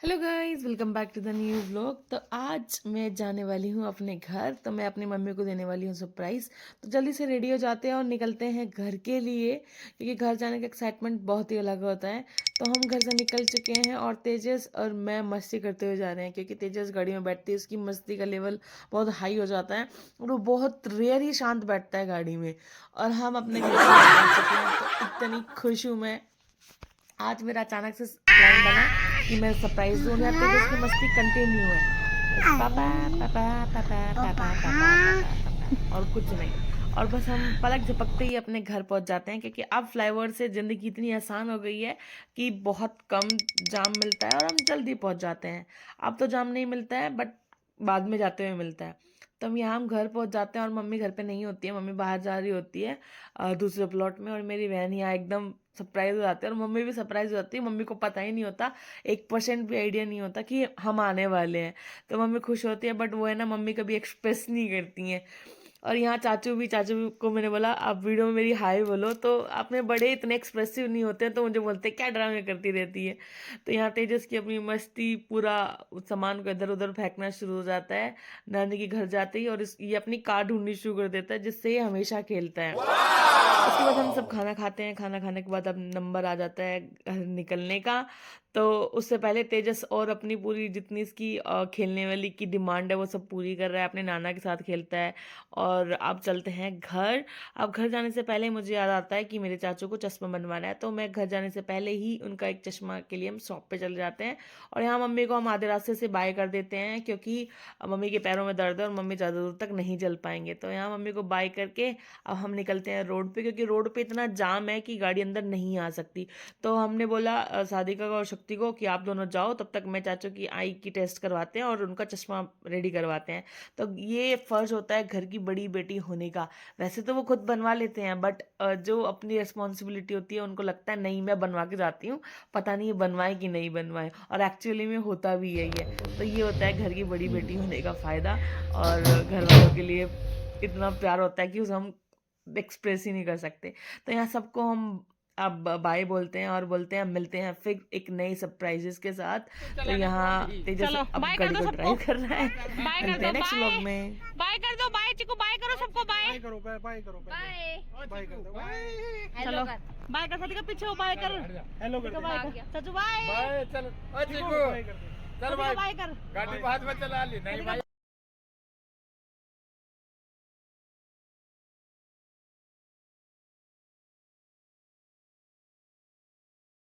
Hello guys, welcome back to the new vlog. तो आज मैं जाने वाली हूँ अपने घर। तो मैं अपनी मम्मी को देने वाली हूँ सरप्राइज़। तो जल्दी से रेडी हो जाते हैं और निकलते हैं घर के लिए, क्योंकि घर जाने का एक्साइटमेंट बहुत ही अलग होता है। तो हम घर से निकल चुके हैं और तेजस और मैं मस्ती करते हुए जा रहे हैं, क्योंकि तेजस गाड़ी में बैठती है, उसकी मस्ती का लेवल बहुत हाई हो जाता है और वो बहुत रेयर ही शांत बैठता है गाड़ी में। और हम अपने घर से निकल चुके हैं, तो इतनी खुश हूँ मैं। आज मेरा अचानक से प्लान बना कि मैं सरप्राइज दूं, और तेजस की मस्ती कंटिन्यू है, बस पापा पापा पापा पापा पापा पापा और कुछ नहीं। और बस हम पलक झपकते ही अपने घर पहुंच जाते हैं, क्योंकि अब फ्लाईओवर से ज़िंदगी इतनी आसान हो गई है कि बहुत कम जाम मिलता है और हम जल्दी पहुंच जाते हैं। अब तो जाम नहीं मिलता है, बट बाद में जाते हुए मिलता है। तो हम घर पहुंच जाते हैं और मम्मी घर पे नहीं होती है, मम्मी बाहर जा रही होती है दूसरे प्लॉट में, और मेरी बहन यहाँ एकदम सरप्राइज हो जाती है और मम्मी भी सरप्राइज हो जाती है। मम्मी को पता ही नहीं होता, 1% भी आइडिया नहीं होता कि हम आने वाले हैं। तो मम्मी खुश होती है, बट वो है ना, मम्मी कभी एक्सप्रेस नहीं करती हैं। और यहाँ चाचू को मैंने बोला आप वीडियो में मेरी हाय बोलो, तो आपने बड़े इतने एक्सप्रेसिव नहीं होते हैं, तो मुझे बोलते क्या ड्रामे करती रहती है। तो यहाँ तेजस की अपनी मस्ती, पूरा सामान को इधर उधर फेंकना शुरू हो जाता है नानी के घर जाते ही, और ये अपनी कार ढूंढनी शुरू कर देता है, जिससे ये हमेशा खेलता है। उसके बाद हम सब खाना खाते हैं। खाना खाने के बाद अब नंबर आ जाता है घर निकलने का। तो उससे पहले तेजस और अपनी पूरी जितनी इसकी खेलने वाली की डिमांड है वो सब पूरी कर रहा है, अपने नाना के साथ खेलता है। और अब चलते हैं घर। अब घर जाने से पहले मुझे याद आता है कि मेरे चाचू को चश्मा बनवाना है, तो मैं घर जाने से पहले ही उनका एक चश्मा के लिए हम शॉप पे चले जाते हैं। और यहाँ मम्मी को हम आधे रास्ते से बाय कर देते हैं, क्योंकि मम्मी के पैरों में दर्द है और मम्मी ज़्यादा दूर तक नहीं चल पाएंगे। तो यहाँ मम्मी को बाय करके अब हम निकलते हैं रोड पे, क्योंकि रोड पे इतना जाम है कि गाड़ी अंदर नहीं आ सकती। तो हमने बोला सादिका को और शक्ति को कि आप दोनों जाओ, तब तक मैं चाचू की आई की टेस्ट करवाते हैं और उनका चश्मा रेडी करवाते हैं। तो ये फ़र्ज होता है घर की बड़ी बेटी होने का। वैसे तो वो खुद बनवा लेते हैं, बट जो अपनी रिस्पॉन्सिबिलिटी होती है उनको लगता है नहीं मैं बनवा के जाती हूँ, पता नहीं ये बनवाए कि नहीं बनवाए। और एक्चुअली में होता भी यही है। तो ये होता है घर की बड़ी बेटी होने का फ़ायदा। और घर वालों के लिए इतना प्यार होता है कि उसे हम एक्सप्रेस ही नहीं कर सकते। तो यहाँ सबको हम अब बाय बोलते हैं और बोलते हैं मिलते हैं फिर एक नई सरप्राइजेस के साथ। तो यहाँ तेजस चलो अब बाय कर गाड़ी दो को सबको। ड्राइव कर रहा है। बाय कर मिलते दो, हैं नेक्स्ट व्लॉग बाय में। बाय कर दो, बाय चिकू, बाय करो सबको, बाय बाय करो, बाय करो, बाय बाय कर दो, बाय। चलो बाय कर, सदी का पीछे हो, बाय कर, हेलो कर चिकू दो, बाय कर, चाचू बाय, बाय चल, ओ चिकू चिकू बाय कर दो। चल सदी का भाई, बाय कर, गाड़ी को हाथ में चला ली नहीं भाई।